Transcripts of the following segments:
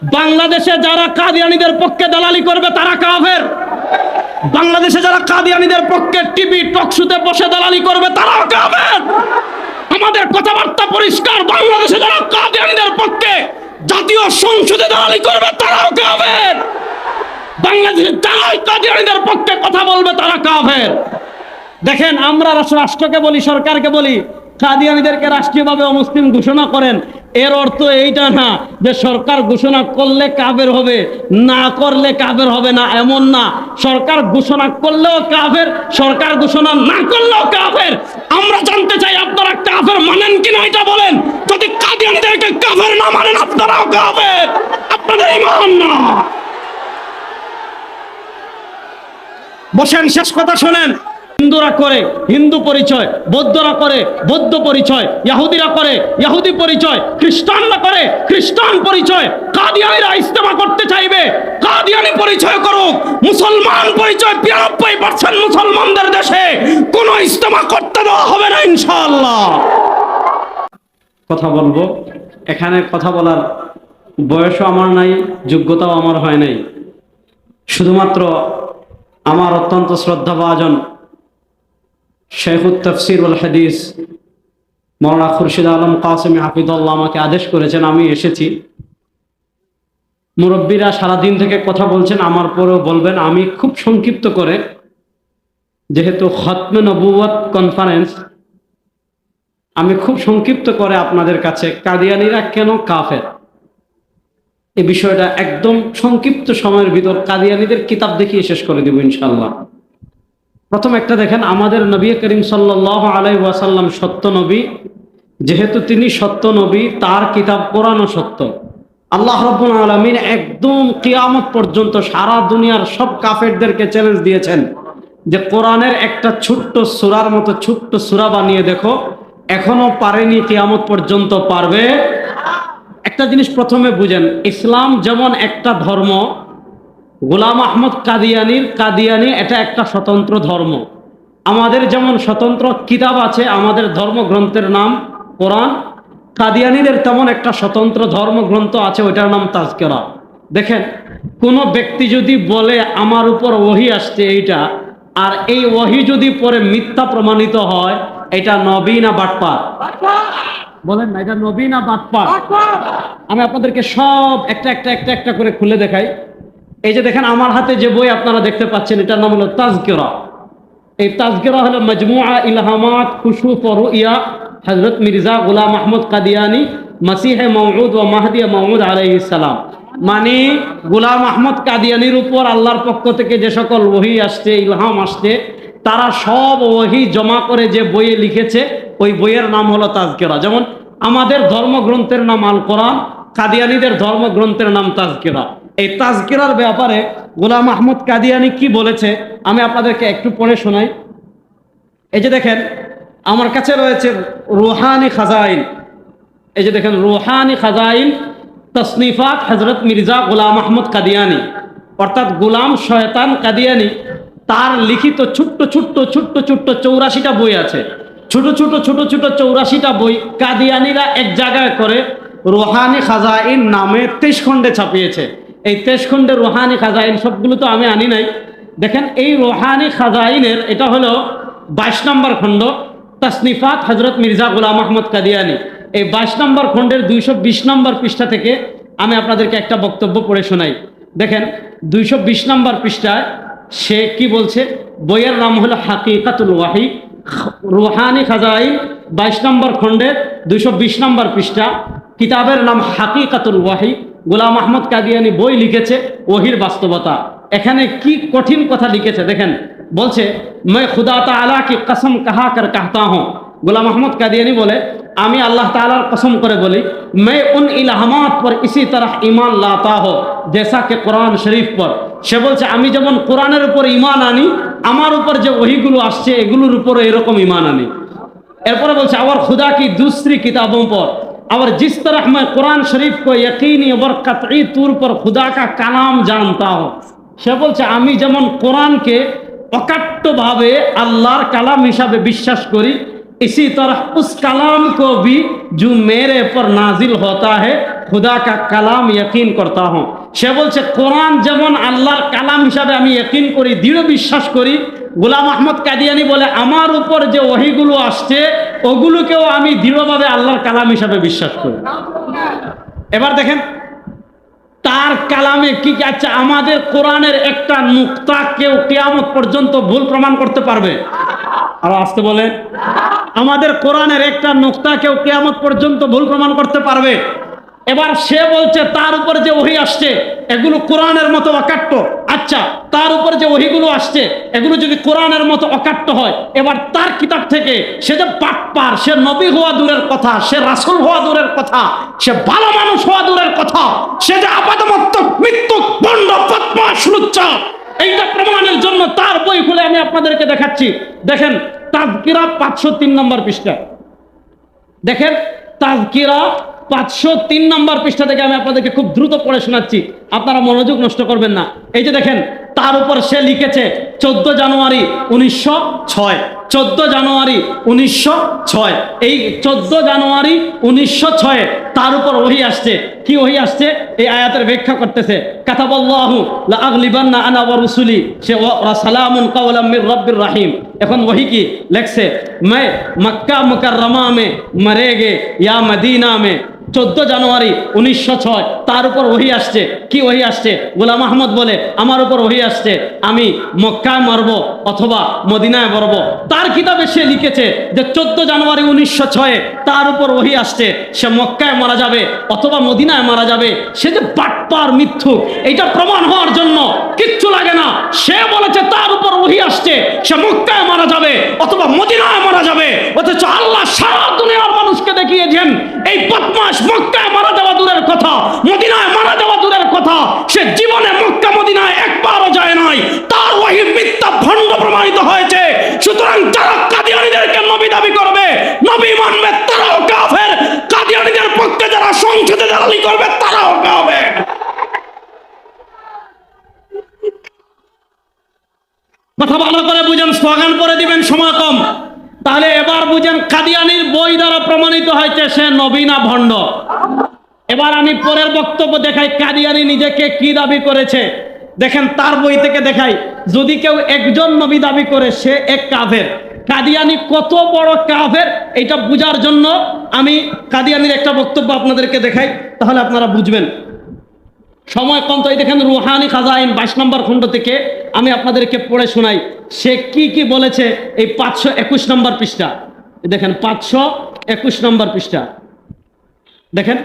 বাংলাদেশে যারা কাদিয়ানীদের পক্ষে দালালি করবে তারা কাফের। বাংলাদেশে যারা কাদিয়ানীদের পক্ষে টিভি টকশোতে বসে দালালি করবে তারাও কাফের। আমাদের কথাবার্তা পরিষ্কার, বাংলাদেশে যারা কাদিয়ানীদের পক্ষে জাতীয় সংসদে দালালি করবে তারাও কাফের। বাংলাদেশে যারা কাদিয়ানীদের পক্ষে কথা বলবে তারা কাফের। দেখেন, আমরা রাষ্ট্রকে বলি, সরকারকে বলি কাদিয়ানীদেরকে রাষ্ট্রীয়ভাবে অমুসলিম ঘোষণা করেন। এর অর্থ এইটা না যে সরকার ঘোষণা করলে কাফের হবে, না করলে কাফের হবে না, এমন না। সরকার ঘোষণা করলেও কাফের, সরকার ঘোষণা না করলেও কাফের। আমরা জানতে চাই আপনারা কাফের মানেন কিনা এটা বলেন। যদি কাদিয়ানীদেরকে কাফের না মানেন আপনারাও কাফের, আপনাদের ঈমান না। বসেন, শেষ কথা শোনেন। হিন্দুরা করে হিন্দু পরিচয়, বৌদ্ধরা করে বৌদ্ধ পরিচয়, ইহুদিরা করে ইহুদি পরিচয়, খ্রিস্টানরা করে খ্রিস্টান পরিচয়। কাদিয়ানীরা ইস্তেমা করতে চাইবে, কাদিয়ানী পরিচয় করুক। মুসলমান পরিচয় 92% মুসলমানদের দেশে কোনো ইস্তেমা করতে দেওয়া হবে না ইনশাআল্লাহ। কথা বলবো, এখানে কথা বলার বয়সও আমার নাই, যোগ্যতাও আমার হয় নাই। শুধুমাত্র আমার অত্যন্ত শ্রদ্ধাভাজন শেখুত তাফসীর ওয়াল হাদিস মাওলানা খুরশিদ আলম কাসেমি হাফিজুল্লাহ আমাকে আদেশ করেছেন, আমি এসেছি। মুরব্বীরা সারাদিন থেকে কথা বলছেন, আমার পরেও বলবেন। আমি খুব সংক্ষিপ্ত করে, যেহেতু খতমে নবুয়ত কনফারেন্স, আমি খুব সংক্ষিপ্ত করে আপনাদের কাছে কাদিয়ানীরা কেন কাফের এই বিষয়টা একদম সংক্ষিপ্ত সময়ের ভিতর কাদিয়ানীদের কিতাব দেখিয়ে শেষ করে দেব ইনশাআল্লাহ। প্রথম একটা দেখেন, আমাদের নবী করিম সাল্লাল্লাহু আলাইহি ওয়াসাল্লাম সত্য নবী। যেহেতু তিনি সত্য নবী, তার কিতাব কোরআনও সত্য। আল্লাহ রাব্বুল আলামিন একদম কিয়ামত পর্যন্ত সারা দুনিয়ার সব কাফেরদেরকে চ্যালেঞ্জ দিয়েছেন যে কোরআনের একটা ছোট্ট সূরার মতো ছোট্ট সূরা বানিয়ে দেখো। এখনো পারেনি, কিয়ামত পর্যন্ত পারবে। একটা জিনিস প্রথমে বুঝেন, ইসলাম যেমন একটা ধর্ম, গোলাম আহমদ কাদিয়ানী এটা একটা স্বতন্ত্র ধর্ম। আমাদের যেমন স্বতন্ত্র কিতাব আছে, আমাদের ধর্মগ্রন্থের নাম কোরআন, কাদিয়ানীদের তেমন একটা স্বতন্ত্র ধর্মগ্রন্থ আছে, ওইটার নাম তাজকিরা। দেখেন, কোনো ব্যক্তি যদি বলে আমার উপর ওহী আসছে এইটা, আর এই ওহী যদি পরে মিথ্যা প্রমাণিত হয়, এটা নবী না বাটপার? বলেন না, এটা নবী না বাটপার? আমি আপনাদেরকে সব একটা করে খুলে দেখাই। এই যে দেখেন, আমার হাতে যে বই আপনারা দেখতে পাচ্ছেন, এটার নাম হলো তাজকিরা। এই তাজকিরা হলো মাজমুআ ইলহামাত কুশুফ ও রুইয়া হযরত মির্জা গোলাম আহমদ কাদিয়ানী মসিহে মওউদ ও মাহদি মওউদ আলাইহিস সালাম। মানে গোলাম আহমদ কাদিয়ানীর উপর আল্লাহর পক্ষ থেকে যে সকল ওহী আসছে, ইলহাম আসছে, তারা সব ওহী জমা করে যে বইয়ে লিখেছে, ওই বইয়ের নাম হলো তাজকিরা। যেমন আমাদের ধর্মগ্রন্থের নাম আল কোরআন, কাদিয়ানীদের ধর্মগ্রন্থের নাম তাজকিরা। এই তাজকিরার ব্যাপারে গোলাম আহমদ কাদিয়ানী কি বলেছে আমি আপনাদেরকে একটু পড়ে শোনাই। এই যে দেখেন, আমার কাছে রয়েছে রুহানি খাজাইন। এই যে দেখেন, রুহানি খাজাইন তসনিফাত হযরত মির্জা গোলাম আহমদ কাদিয়ানী, অর্থাৎ গোলাম শয়তান কাদিয়ানী। তার লিখিত ছোট্ট 84টা বই আছে। ছোট 84টা বই কাদিয়ানীরা এক জায়গায় করে রুহানি খাজাইন নামে 23 খণ্ডে ছাপিয়েছে। এই 23 খণ্ডের রুহানি খাজাইন সবগুলো তো আমি আনি নাই। দেখেন, এই রুহানি খাজাইনের এটা হলো 22 নম্বর খণ্ড, তাসনিফাত হযরত মির্জা গোলাম আহমদ কাদিয়ানী। এই 22 নম্বর খণ্ডের 220 নম্বর পৃষ্ঠা থেকে আমি আপনাদেরকে একটা বক্তব্য পড়ে শোনাই। দেখেন, 220 নম্বর পৃষ্ঠায় সে কি বলছে। বইয়ের নাম হলো হাকিকাতুল ওয়াহি, রুহানি খাজাইন, 22 নম্বর খণ্ডের 220 নম্বর পৃষ্ঠা। কিতাবের নাম হাকিকাতুল ওয়াহি। গোলাম আহমদ কাদিয়ানী বই লিখেছে ওহির বাস্তবতা। এখানে কি কঠিন কথা লিখেছে দেখেন। বলছে, मैं खुदा ताला की कसम कहा कर कहता हूँ। গোলাম আহমদ কাদিয়ানী বলে, আমি আল্লাহ তাআলার কসম করে বলি, मैं उन इल्हामात पर इसी तरह ईमान लाता हो जैसा कि कुरान शरीफ पर। সে বলছে, আমি যেমন কোরআনের উপর ঈমান আনি, আমার উপর যে ওহীগুলো আসছে এগুলোর উপর এরকম ঈমান আনি। এরপরে বলছে, और खुदा की दूसरी किताबों पर, और जिस तरह मैं कुरान शरीफ को यकीनी और कतई तौर पर खुदा का कलाम जानता हूँ। সে বলছে, আমি যেমন কোরআনকে অকাট্যভাবে আল্লাহর কালাম হিসাবে বিশ্বাস করি, इसी तरह उस कलाम को भी जो मेरे पर नाजिल होता है खुदा का कलाम यकीन करता हूं। সে বলছে কোরআন যেমন আল্লাহর কালাম হিসাবে আমি यकीन করি, দৃঢ় বিশ্বাস করি, গোলাম আহমদ কাদিয়ানী বলে আমার উপর যে ওহীগুলো আসছে ওগুলোকেও আমি দৃঢ়ভাবে আল্লাহর কালাম হিসাবে বিশ্বাস করি। এবার দেখেন তার কালামে কি কি আছে। আমাদের কোরআনের একটা নুকতা কেউ কিয়ামত পর্যন্ত ভুল প্রমাণ করতে পারবে? আর আসতে বলে আমাদের কোরআনের একটা নুকতা কেউ কিয়ামত পর্যন্ত ভুল প্রমাণ করতে পারবে? এবার সে বলছে তার উপর যে ওহী আসছে এগুলো কোরআনের মতো অকাট্য। আচ্ছা, তার উপর যে ওহীগুলো আসছে এগুলো যদি কোরআনের মতো অকাট্য হয়, এবার তার কিতাব থেকে সে যে বাটপার, সে নবী হওয়া দূরের কথা, সে রাসূল হওয়া দূরের কথা, সে ভালো মানুষ হওয়া দূরের কথা, সে যে আপাদমস্তক মৃত্যুক বন্ড বদমাশ লুচ্চা, এইটা প্রমাণের জন্য তার বই খুলে আমি আপনাদেরকে দেখাচ্ছি। দেখেন তাযকিরা 503 নম্বর পৃষ্ঠা, দেখেন তাযকিরা 503 নম্বর পৃষ্ঠা থেকে আমি আপনাদেরকে খুব দ্রুত পড়ে শোনাচ্ছি, আপনারা মনোযোগ নষ্ট করবেন না। এই যে দেখেন তার উপর সে লিখেছে 14 জানুয়ারি 1906, 14 জানুয়ারি 1906, এই 14 জানুয়ারি 1906 তার উপর ওহী আসছে। কি ওহী আসছে? এই আয়াতের ব্যাখ্যা করতেছে কাতাবাল্লাহু লা আগলিবান্না আনা ওয়া রুসুলি, সে ওয়া সালামুন কাওলাম মির রাব্বির রহিম। এখন ওহী কি লেখছে? मैं मक्का मुकर्रमा में मरेगे या मदीना में। 14 জানুয়ারি 1906 তার উপর ওহী আসছে। কি ওহী আসছে? গোলাম আহমদ বলে আমার উপর ওহী আসছে আমি মক্কায় মরব অথবা মদিনায় মরব। তার কিতাবে সে লিখেছে যে 14 জানুয়ারি 1906 তার উপর ওহী আসছে সে মক্কায় মারা যাবে অথবা মদিনায় মারা যাবে। সে যে বাটপার মিথ্যুক, এইটা প্রমাণ হওয়ার জন্য কিচ্ছু লাগে না। সে বলেছে তার উপর ওহী আসছে সে মক্কায় মারা যাবে অথবা মদিনায় মারা যাবে, অথচ আল্লাহ সারা দুনিয়ার মানুষকে দেখিয়েছেন এই বদমাশ মক্কায় মারা যাওয়া দূরের কথা, মদিনায় মারা যাওয়া দূরের কথা, সে জীবনে মক্কা মদিনায় একবারও যায় নাই। তার ওহী মিথ্যা ভণ্ড প্রমাণিত হয়েছে। সুতরাং যারা কাদিয়ানীদেরকে নবী দাবি করবে, নবী মানবে, তারাও কাফের। কাদিয়ানীদের পক্ষে যারা সংসদে দালালি করবে তারাও কাফের। কথা ভালো করে বুঝেন, স্লোগান করে দিবেন, সময় কম। তাহলে এবার বুঝেন কাদিয়ানীর বই দ্বারা প্রমাণিত হয়েছে সে নবী না ভণ্ড। এবার আমি পরের বক্তব্য দেখাই কাদিয়ানী নিজেকে কি দাবি করেছে। দেখেন তার বই থেকে দেখাই, যদি কেউ একজন নবী দাবি করে সে এক কাফের। কাদিয়ানী কত বড় কাফের এটা বুঝার জন্য আমি কাদিয়ানীর একটা বক্তব্য আপনাদেরকে দেখাই, তাহলে আপনারা বুঝবেন। সময় কম তো এই দেখেন রুহানি খাজাইন 22 নম্বর খণ্ড থেকে আমি আপনাদেরকে পড়ে শোনাই সে কি কি বলেছে। এই 521 নম্বর পৃষ্ঠা দেখেন, 521 নম্বর পৃষ্ঠা দেখেন।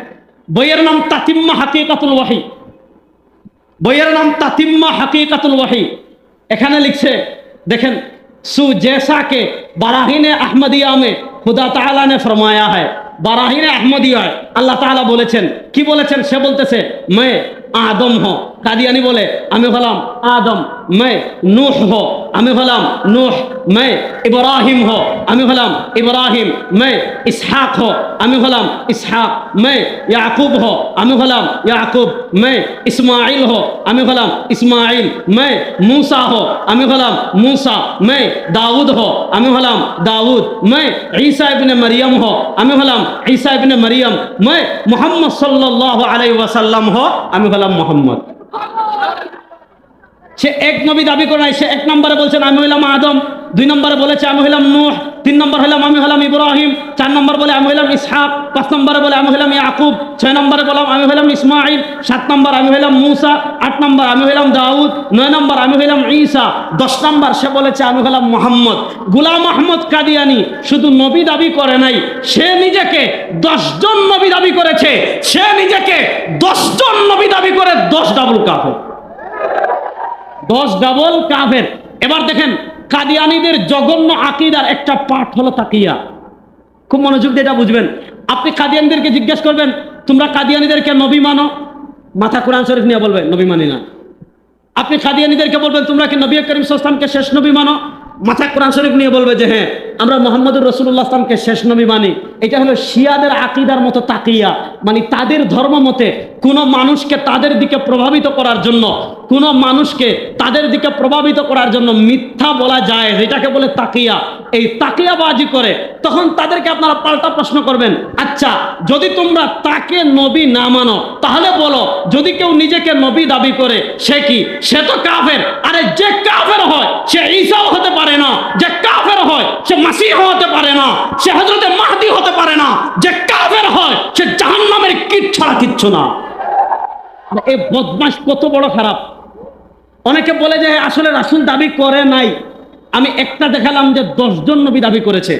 বইয়ের নাম তাতিম্মা হাকিকাতুল ওয়াহি, বইয়ের নাম তাতিম্মা হাকিকাতুল ওয়াহি। এখানে লিখছে দেখেন, सु जैसा के बाराहीन अहमदिया में खुदा ताला ने फरमाया है। बाराहीन अहमदिया अल्लाह ताला बोलेছেন কি বলেছেন? সে বলতেছে मैं आदम हो, कादियानी बोले আমি হলাম आदम, मैं नूह हो আমি হলাম नूह, मैं इब्राहिम हो আমি হলাম इब्राहिम, मैं इसहाक हो আমি হলাম इसहाक, मैं याकूब हो আমি হলাম याकूब, मैं इस्माइल हो আমি হলাম इस्माइल, मैं मूसा हो আমি হলাম मूसा, मैं दाऊद हो আমি হলাম दाऊद, मैं ईसा इब्ने मरियम हो আমি হলাম ईसा इब्ने मरियम, मैं मोहम्मद सल्लल्लाहु अलैहि वसल्लम हो আমি হলাম मोहम्मद। সে এক নবী দাবি করে নাই। সে এক নম্বরে বলছেন আমি হইলাম আদম, 2 নম্বরে বলেছে আমি হইলাম নূহ, 3 নম্বর হইলাম আমি হইলাম ইব্রাহিম, 4 নম্বর বলে আমি হইলাম ইসহাক, 5 নম্বরে বলে আমি হইলাম ইয়াকুব, 6 নম্বরে বললাম আমি হইলাম ইসমাইল, 7 নম্বর আমি হইলাম মুসা, 8 নম্বর আমি হইলাম দাউদ, 9 নম্বর আমি হইলাম ঈসা, 10 নম্বর সে বলেছে আমি হইলাম মুহাম্মদ। গোলাম আহমদ কাদিয়ানী শুধু নবী দাবি করে নাই, সে নিজেকে 10 জন নবী দাবি করেছে। সে নিজেকে 10 জন নবী দাবি করে 10 ডাবল কাফের, 10 ডাবল কাফের। এবার দেখেন কাদিয়ানীদের জঘন্য আকীদার একটা পাঠ হলো তাকিয়া। খুব মনোযোগ দিয়ে এটা বুঝবেন। আপনি কাদিয়ানীদেরকে জিজ্ঞেস করবেন তোমরা কাদিয়ানীদেরকে নবী মানো, মাথা কোরআন শরীফ নিয়ে বলবে নবী মানি না। আপনি কাদিয়ানীদেরকে বলবেন তোমরা কি নবী করিম সাল্লাল্লাহু আলাইহি ওয়াসাল্লামকে শেষ নবী মানো, মাথা কোরআন শরীফ নিয়ে বলবে যে হ্যাঁ। আমরা মুহাম্মদুর রাসূলুল্লাহ সাল্লামকে শেষ নবী মানি, এটা হলো শিয়াদের আকীদার মতো তাকিয়া। মানে তাদের ধর্ম মতে কোনো মানুষকে তাদের দিকে প্রভাবিত করার জন্য, কোনো মানুষকে তাদের দিকে প্রভাবিত করার জন্য মিথ্যা বলা যায়, যেটাকে বলে তাকিয়া। এই তাকিয়াবাজি করে তখন তাদেরকে আপনারা পাল্টা প্রশ্ন করবেন, আচ্ছা যদি তোমরা তাকে নবী না মানো তাহলে বলো, যদি কেউ নিজেকে নবী দাবি করে সে কি? সে তো কাফের। আরে যে কাফের হয় সে ঈসাও হতে পারে না, যে কাফের হয় সে মাসিহ হতে পারে না, সে হযরতে মাহদী হতে পারে না, যে কাফের হয় সে জাহান্নামের কীট ছাড়া কিচ্ছু না। এই বদমাশ কত বড় খারাপ। অনেকে বলে যে আসলে রাসূল দাবি করে নাই, আমি একটা দেখালাম যে 10 জন নবী দাবি করেছে।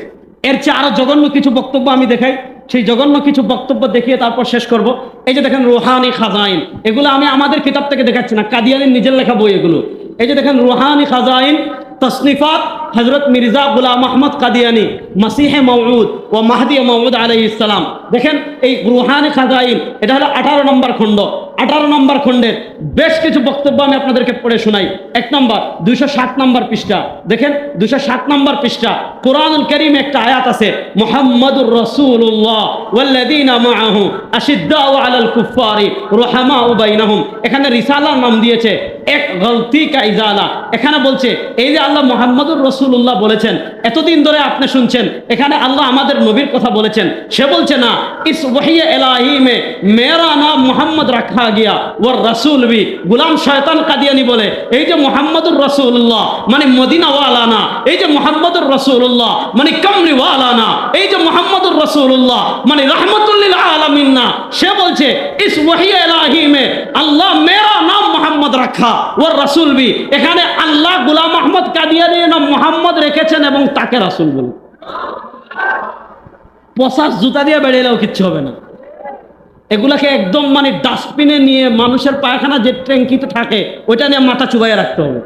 এর চেয়ে আরো জঘন্য কিছু বক্তব্য আমি দেখাই, সেই জঘন্য কিছু বক্তব্য দেখিয়ে তারপর শেষ করব। এই যে দেখেন রুহানি খাজাইন, এগুলো আমি আমাদের কিতাব থেকে দেখাচ্ছি না, কাদিয়ানির নিজের লেখা বই এগুলো। এই যে দেখেন রুহানি খাজাইন তসনিফাত হযরত মির্জা গোলাম আহমদ কাদিয়ানি মাসিহে মওউদ ও মাহদি মওউদ আলাইহিস সালাম। দেখেন এই রুহানি খাজাইন, এটা হলো 18 নম্বর খণ্ড। 18 নম্বর খণ্ডের বেশ কিছু বক্তব্য আমি আপনাদেরকে পড়ে শোনাই। 1 নম্বর 207 নম্বর পৃষ্ঠা, দেখেন 207 নম্বর পৃষ্ঠা, কোরআনুল কারীমে একটা আয়াত আছে, মুহাম্মাদুর রাসূলুল্লাহ ওয়াল্লাযীনা মাআহু আশিদ্দাউ আলাল কুফফারি রুহামাউ বাইনাহুম। এখানে রিসালার নাম দিয়েছে এক গলতি কা ইজালা। এখানে বলছে এই যে আল্লাহ মুহাম্মাদুর রাসূলুল্লাহ বলেছেন, এতদিন ধরে আপনি শুনছেন এখানে আল্লাহ আমাদের নবীর কথা বলেছেন। সে বলছে না, ইস ওহী ইলাহি মে মেরা নাম মুহাম্মদ রাখা গিয়া ওর রাসূল ভি। গোলাম শয়তান কাদিয়ানি বলে এই যে মুহাম্মাদুর রাসূলুল্লাহ মানে মদিনা ওয়ালা না, এই যে মুহাম্মাদুর রাসূলুল্লাহ মানে কামরি ওয়ালা না, এই যে মুহাম্মাদুর রাসূলুল্লাহ মানে রাহমাতুল লিল আলামিন না। সে বলছে ইস ওহী ইলাহি মে আল্লাহ মেরা নাম মুহাম্মদ রাখা ওর রাসূল ভি। এখানে আল্লাহ গোলাম আহমদ কাদিয়ানির নাম মুহাম্মদ রেখেছেন এবং তাকে রাসূল বলে। 50 জুতা দিয়ে বেড়েলেও কিচ্ছু হবে না। এগুলাকে একদম মানে ডাস্টবিনে নিয়ে মানুষের পায়খানা যে ট্যাঙ্কিতে থাকে ওইটা নিয়ে মাথা চুবাইয়া রাখতে হবে।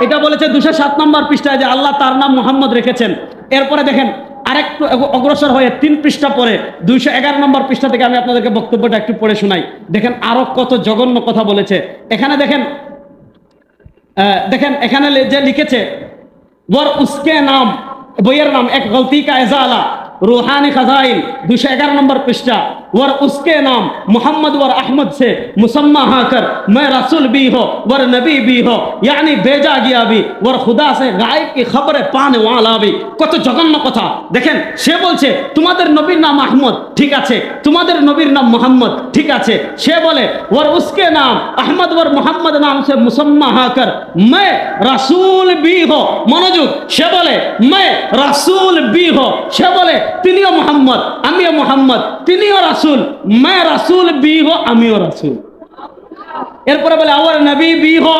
এটা বলেছে 207 নম্বর পৃষ্ঠায় যে আল্লাহ তার নাম মুহাম্মদ রেখেছেন। এরপরে দেখেন আরেকটু অগ্রসর হয়ে 3 পৃষ্ঠা পরে 211 নম্বর পৃষ্ঠা থেকে আমি আপনাদেরকে বক্তব্যটা একটু পড়ে শোনাই। দেখেন আরো কত জঘন্য কথা বলেছে। এখানে দেখেন দেখেন এখানে যে লিখেছে ওয়ার উসকে নাম, বইয়ের নাম এক গলতি কা ইজালা रूहानी खजाइन 211 नंबर पृष्ठा। वर उसके नाम मोहम्मद वर अहमद से मुसम्मा हाकर मैं रसूल भी हो वर नबी भी हो, यानी भेजा गया भी वर खुदा से गायब की खबरें पाने वाला भी। কত জঘন্য কথা দেখেন। সে বলছে তোমাদের নবীর নাম আহমদ, ঠিক আছে, তোমাদের নবীর নাম মোহাম্মদ, ঠিক আছে। সে বলে ওর উসকে নাম আহমদ ওর মোহাম্মদ নাম সে মুসম্মা হাकर मैं रसूल भी हो। মনোযোগ, সে বলে मैं रसूल भी हो। সে বলে তিনিও মোহাম্মদ আমিও মোহাম্মদ, তিনিও রাসূল, मैं रसूल भी हो আমিও রাসূল। এরপরে বলে और नबी भी हो,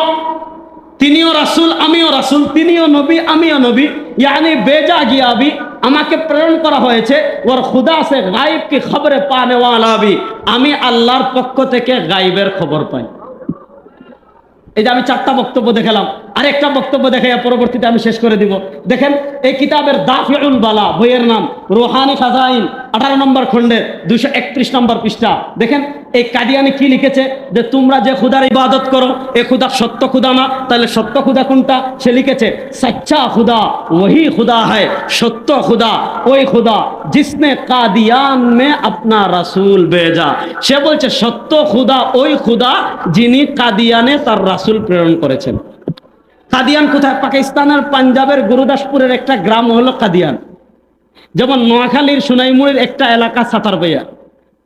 তিনিও রাসূল আমিও রাসূল, তিনিও নবী আমিও নবী, यानी भेजा गया भी আমাকে প্রেরণ করা হয়েছে, ওর খুদা সে গায়েব কি খবরে পানে ওয়ালা भी আমি আল্লাহর পক্ষ থেকে গায়েবের খবর পাই। এই যে আমি 4টা বক্তব্য দেখালাম, আরেকটা বক্তব্য দেখাইয়া পরবর্তীতে আমি শেষ করে দিব। দেখেন এই কিতাবের দাফিউল বালা বইয়ের নাম রুহানি খাজাইন 18 নম্বর খণ্ডের 231 নম্বর পৃষ্ঠা। দেখেন এই কাদিয়ানি কি লিখেছে যে তোমরা যে খুদার ইবাদত করো এ খুদা সত্য খুদা না, তাহলে সত্য খুদা কোনটা? সে লিখেছে সচ্চা খুদা वही खुदा है, সত্য খুদা ওই খুদা जिसने কাদিয়ান में अपना रसूल भेजा। সে বলছে সত্য খুদা ওই খুদা যিনি কাদিয়ানে তার রাসূল প্রেরণ করেছেন। কাদিয়ান কোথায়? পাকিস্তানের পাঞ্জাবের গুরুদাসপুরের একটা গ্রাম হলো কাদিয়ান। যেমন নোয়াখালীর সোনাইমুড়ির একটা এলাকা সাতারবাইয়া,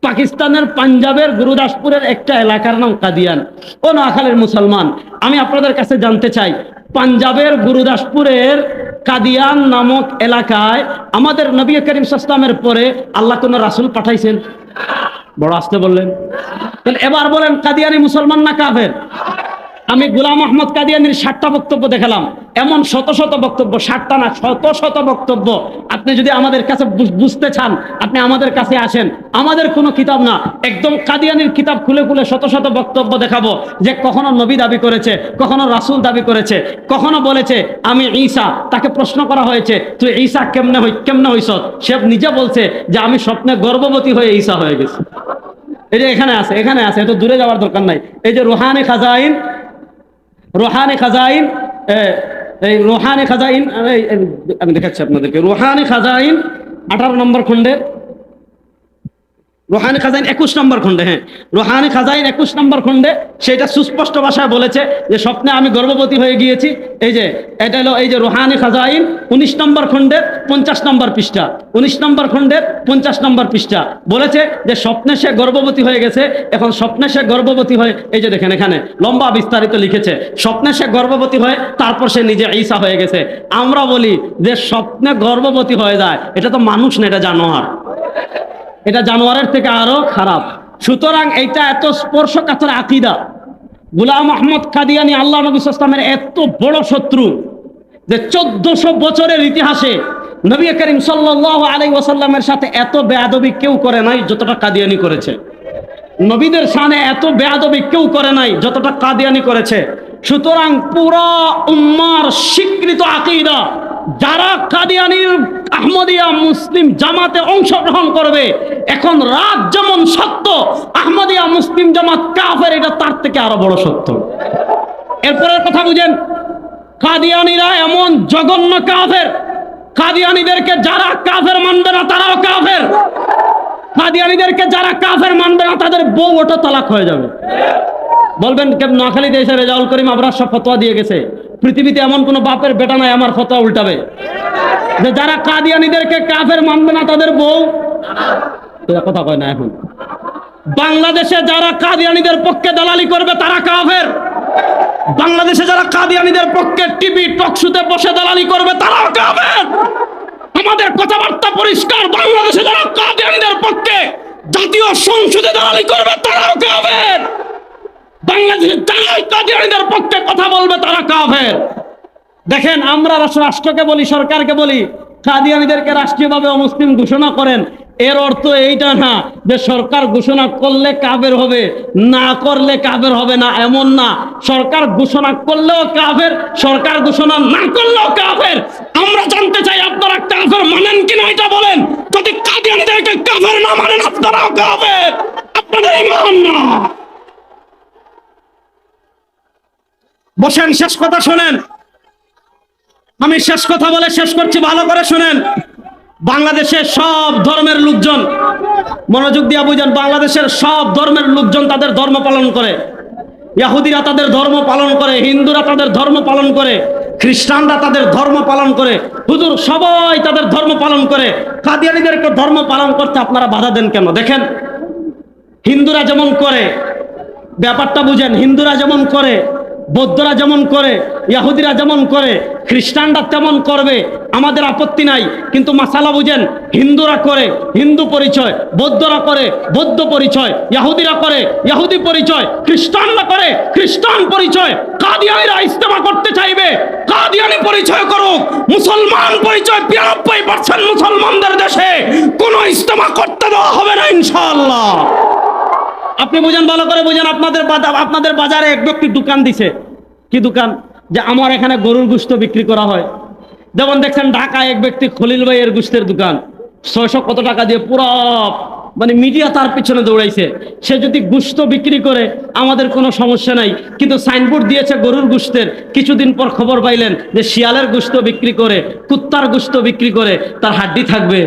পাকিস্তানের পাঞ্জাবের গুরুদাসপুরের একটা এলাকার নাম কাদিয়ান। ও নোয়াখালীর মুসলমান, আমি আপনাদের কাছে জানতে চাই পাঞ্জাবের গুরুদাসপুরের কাদিয়ান নামক এলাকায় আমাদের নবী করিম সাল্লাল্লাহু আলাইহি ওয়াসাল্লামের পরে আল্লাহ কোন রাসূল পাঠাইছেন? বড় আসতে বললেন। তাহলে এবার বলেন কাদিয়ানি মুসলমান না কাফের? আমি গোলাম আহমদ কাদিয়ানির 60টা বক্তব্য দেখালাম, এমন শত শত বক্তব্য, 60টা না শত শত বক্তব্য। আপনি যদি আমাদের কাছে বুঝতে চান আপনি আমাদের কাছে আসেন, আমাদের কোনো কিতাব না, একদম কাদিয়ানির কিতাব খুলে খুলে শত শত বক্তব্য দেখাবো যে কখনো নবী দাবি করেছে, কখনো রাসূল দাবি করেছে, কখনো বলেছে আমি ঈসা। তাকে প্রশ্ন করা হয়েছে তুই ঈসা কেমনে হইছ? সে নিজে বলছে যে আমি স্বপ্নে গর্ভবতী হয়ে ঈসা হয়ে গেছি। এই যে এখানে আছে, এখানে আছে, এত দূরে যাওয়ার দরকার নাই। এই যে রুহানি খাজাইন এই রুহানি খাজাইন, আমি দেখাচ্ছি আপনাদেরকে, রুহানি খাজাইন 18 নম্বর খণ্ডে, রুহানি খাজাইন 21 নম্বর খণ্ডে, হ্যাঁ রুহানি খাজাইন 21 নম্বর খণ্ডে সেটা সুস্পষ্ট ভাষায় বলেছে যে স্বপ্নে আমি গর্ভবতী হয়ে গিয়েছি। এই যে এটা হলো এই যে রুহানি খাজাইন 19 নম্বর খণ্ডের 50 নম্বর পৃষ্ঠা, 19 নম্বর খণ্ডের 50 নম্বর পৃষ্ঠা বলেছে যে স্বপ্নে সে গর্ভবতী হয়ে গেছে। এখন স্বপ্নে সে গর্ভবতী হয়ে, এই যে দেখেন এখানে লম্বা বিস্তারিত লিখেছে, স্বপ্নে সে গর্ভবতী হয়ে তারপর সে নিজে ঈসা হয়ে গেছে। আমরা বলি যে স্বপ্নে গর্ভবতী হয়ে যায়, এটা তো মানুষ না, এটা জানোয়ার, এটা জানোয়ারের থেকে আরো খারাপ। সুতরাং এইটা এত স্পর্শকাতর আকীদা। গোলাম আহমদ কাদিয়ানী আল্লাহ নবী সাল্লাল্লাহু আলাইহি ওয়াসাল্লামের এত বড় শত্রু যে 1400 বছরের ইতিহাসে নবী করিম সাল্লাল্লাহু আলাইহি ওয়াসাল্লামের সাথে এত বেয়াদবি কেউ করে নাই যতটা কাদিয়ানী করেছে। নবীদের শানে এত বেয়াদবি কেউ করে নাই যতটা কাদিয়ানী করেছে। সুতরাং পুরা উম্মার স্বীকৃত আকীদা, যারা কাদিয়ানীর আহমদিয়া মুসলিম জামাতে অংশগ্রহণ করবে, এখন রাত যেমন সত্য আহমদিয়া মুসলিম জামাত কাফের, এটা তার থেকে আরো বড় সত্য। এরপরের কথা বুঝেন, কাদিয়ানীরা এমন জঘন্য কাফের, কাদিয়ানীদেরকে যারা কাফের মানবে না তারাও কাফের, কাদিয়ানীদেরকে যারা কাফের মানবে না তাদের বউ ওটা তালাক হয়ে যাবে। বলবেন নোয়াখালীতে এসে রেজাউল করিম আবরার সব ফতোয়া দিয়ে গেছে, পৃথিবীতে এমন কোন বাপের বেটা নাই আমার ফতোয়া উল্টাবে যে যারা কাদিয়ানীদেরকে কাফের মানবে না তাদের বউ, কথা কয় না। এখন বাংলাদেশে যারা কাদিয়ানীদের পক্ষে দালালি করবে তারা কাফের, বাংলাদেশে যারা কাদিয়ানীদের পক্ষে টিভি টকশোতে বসে দালালি করবে তারাও কাফের। আমাদের কথাবার্তা পরিষ্কার, বাংলাদেশে যারা কাদিয়ানীদের পক্ষে জাতীয় সংসদে দালালি করবে তারাও কাফের, বাংলাদেশে যারা কাদিয়ানীদের পক্ষে কথা বলবে তারা কাফের। দেখেন আমরা রাষ্ট্রকে বলি, সরকারকে বলি কাদিয়ানীদেরকে রাষ্ট্রীয়ভাবে অমুসলিম ঘোষণা করেন, এর অর্থ এইটা না যে সরকার ঘোষণা করলে কাফের হবে, না করলে কাফের হবে না, এমন না। সরকার ঘোষণা করলেও কাফের, সরকার ঘোষণা না করলেও কাফের। আমরা জানতে চাই আপনারা কাফের মানেন কিনা এটা বলেন। যদি কাদিয়ানীদেরকে কাফের না মানেন আপনারাও কাফের, আপনাদের ঈমান না। বসেন, শেষ কথা শোনেন, আমি শেষ কথা বলে শেষ করছি, ভালো করে শোনেন। বাংলাদেশের সব ধর্মের লোকজন, মনোযোগ দিয়ে বুঝেন, বাংলাদেশের সব ধর্মের লোকজন তাদের ধর্ম পালন করে। ইহুদিরা তাদের ধর্ম পালন করে, হিন্দুরা তাদের ধর্ম পালন করে, খ্রিস্টানরা তাদের ধর্ম পালন করে, হুজুর সবাই তাদের ধর্ম পালন করে। কাদিয়ানীদেরকে ধর্ম পালন করতে আপনারা বাধা দেন কেন? দেখেন হিন্দুরা যেমন করে, ব্যাপারটা বুঝেন, হিন্দুরা যেমন করে, বৌদ্ধরা যেমন করে, ইহুদিরা যেমন করে, খ্রিস্টানরা তেমন করবে, আমাদের আপত্তি নাই। কিন্তু মাসালা বুঝেন, হিন্দুরা করে হিন্দু পরিচয়, বৌদ্ধরা করে বৌদ্ধ পরিচয়, ইহুদিরা করে ইহুদি পরিচয়, খ্রিস্টানরা করে খ্রিস্টান পরিচয়। কাদিয়ানীরা ইস্তেমা করতে চাইবে, কাদিয়ানী পরিচয় করুক। মুসলমান পরিচয় 92% মুসলমানদের দেশে কোনো ইস্তেমা করতে দেওয়া হবে না ইনশাআল্লাহ। আপনি বুঝেন, ভালো করে বুঝেন। আপনাদের বাজারে এক ব্যক্তি দোকান দিছে, কি দোকান? যে আমার এখানে গরুর গোশত বিক্রি করা হয়। যেমন দেখছেন ঢাকায় এক ব্যক্তি খলিল ভাইয়ের গোশতের দোকান, 600 কত টাকা দিয়ে পুরো মানে মিডিয়া তার পিছনে দৌড়াইছে। সে যদি গোশত বিক্রি করে আমাদের কোনো সমস্যা নাই, কিন্তু সাইনবোর্ড দিয়েছে গরুর গোশতের। কিছুদিন পর খবর পাইলেন যে শিয়ালের গোশত বিক্রি করে, কুত্তার গোশত বিক্রি করে, তার হাড্ডি থাকবে।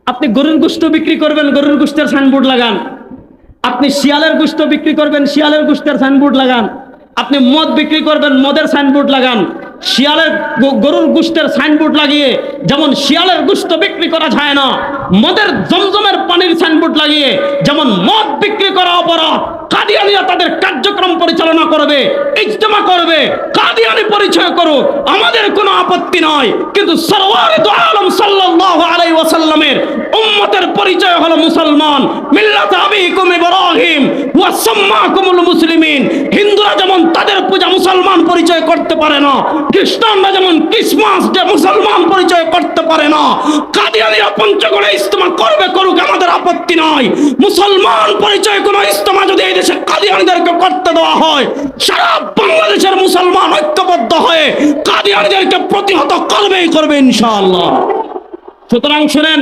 আপনি গরুর গোশত বিক্রি করবেন, গরুর গোশতের সাইনবোর্ড লাগান। আপনি শিয়ালের গোশত বিক্রি করবেন, শিয়ালের গোশতের সাইনবোর্ড লাগান। আপনি মদ বিক্রি করবেন, মদের সাইনবোর্ড লাগান। শিয়ালের গরুর গোশতের সাইনবোর্ড লাগিয়ে যেমন শিয়ালের গোশত বিক্রি করা যায় না, মদের জমজমের পানির সাইনবোর্ড লাগিয়ে যেমন মদ বিক্রি করা অপরাধ, কাদিয়ানীরা তাদের কার্যক্রম পরিচালনা করবে, ইজতেমা করবে, কাদিয়ানী পরিচয় করুক, আমাদের কোনো আপত্তি নয়। কিন্তু সরওয়ারে দু আলম সাল্লাল্লাহু আলাইহি ওয়াসাল্লামের উম্মতের পরিচয় হলো মুসলমান। মিল্লাত আবিকুম ইব্রাহিম ওয়া সাম্মাকুমুল মুসলিমিন। হিন্দুরা যেমন তাদের পূজা মুসলমান পরিচয় করতে পারে না, খ্রিস্টানরা যেমন ক্রিসমাস ডে মুসলমান পরিচয় করতে পারে না, কাদিয়ানীরা পঞ্চগড়ে ইজতেমা করবে, করুক, আমাদের আপত্তি নাই। মুসলমান পরিচয় কোন ইজতেমা যদি এই দেশে কাদিয়ানীদেরকে করতে দেওয়া হয়, সারা বাংলাদেশের মুসলমান ঐক্যবদ্ধ হয়ে কাদিয়ানীদেরকে প্রতিহত করবেই করবে ইনশাআল্লাহ। সুতরাং শুনেন,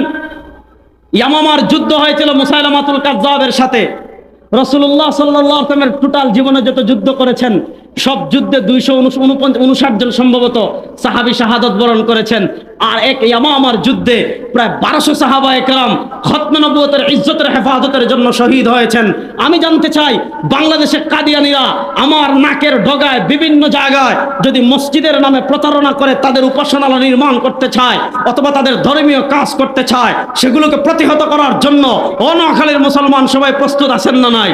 ইয়ামামার যুদ্ধ হয়েছিল মুসাইলামাতুল কাজ্জাবের সাথে। রাসূলুল্লাহ সাল্লাল্লাহু আলাইহি ওয়াসাল্লামের টোটাল জীবনে যত যুদ্ধ করেছেন সব যুদ্ধে 259 জন সম্ভবত সাহাবী শাহাদাত বরণ করেছেন। আর এক ইয়ামামার যুদ্ধে প্রায় 1200 সাহাবায়ে কেরাম খতমে নবুয়তের ইজ্জতের হেফাজতের জন্য শহীদ হয়েছেন। আমি জানতে চাই, বাংলাদেশের কাদিয়ানীরা আমার নাকের ডগায় বিভিন্ন জায়গায় যদি মসজিদের নামে প্রতারণা করে তাদের উপাসনালয় নির্মাণ করতে চায় অথবা তাদের ধর্মীয় কাজ করতে চায়, সেগুলোকে প্রতিহত করার জন্য নোয়াখালীর মুসলমান সবাই প্রস্তুত আছেন না নাই?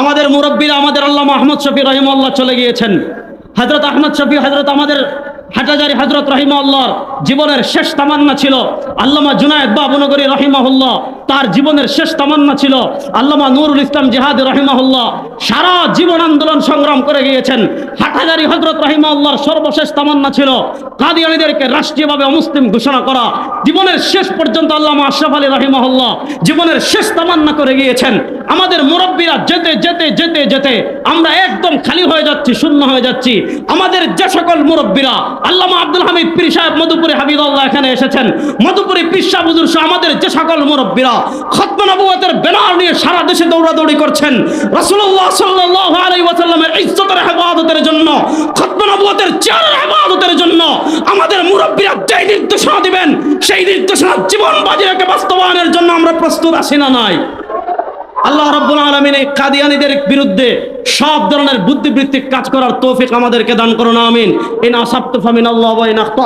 আমাদের মুরব্বীরা, আমাদের আল্লামা আহমদ শফি রহিমাহুল্লাহ চলে গিয়েছেন। হযরত আহমদ শফি, হযরত আমাদের হাটাজারি হযরত রহিমাহুল্লাহর জীবনের শেষ তামান্না ছিল, আল্লামা জুনায়েদ বাবুনগরী রহিমাহুল্লাহ তার জীবনের শেষ তামান্না ছিল, আল্লামা নুরুল ইসলাম জিহাদি রহিমাহুল্লাহ সারা জীবন আন্দোলন সংগ্রাম করে গিয়েছেন। হাটাজারি হযরত রহিমাহুল্লাহর সর্বশেষ তামান্না ছিল কাদিয়ানীদেরকে রাষ্ট্রীয়ভাবে অমুসলিম ঘোষণা করা। জীবনের শেষ পর্যন্ত আল্লামা আশরাফ আলী রহিমাহুল্লাহ জীবনের শেষ তামান্না করে গিয়েছেন। আমাদের মুরব্বীরা যেতে যেতে যেতে যেতে আমরা একদম খালি হয়ে যাচ্ছি, শূন্য হয়ে যাচ্ছি। আমাদের যে সকল মুরব্বীরা, আল্লামা আব্দুল হামিদ পীর সাহেব মধুপুরী হাফিজাহুল্লাহ এখানে এসেছেন, মধুপুরী পীর সাহেব হুজুর সহ আমাদের যে সকল মুরব্বীরা খতমে নবুয়তের ব্যানার নিয়ে সারা দেশে দৌড়াদৌড়ি করছেন, রাসূলুল্লাহ সাল্লাল্লাহু আলাইহি ওয়াসাল্লামের ইজ্জতের হেফাজতের জন্য, খতমে নবুয়তের চেয়ারের হেফাজতের জন্য আমাদের মুরব্বীরা যেই নির্দেশনা দিবেন সেই নির্দেশনা জীবন বাজি রেখে বাস্তবায়নের জন্য আমরা প্রস্তুত আছি না নাই? আল্লাহ রাব্বুল আলামিন এই কাদিয়ানীদের বিরুদ্ধে সব ধরনের বুদ্ধিবৃত্তিক কাজ করার তৌফিক আমাদেরকে দান করুন, আমিন। ইন আসাবতু ফামিনাল্লাহি ওয়া ইন আখতাতু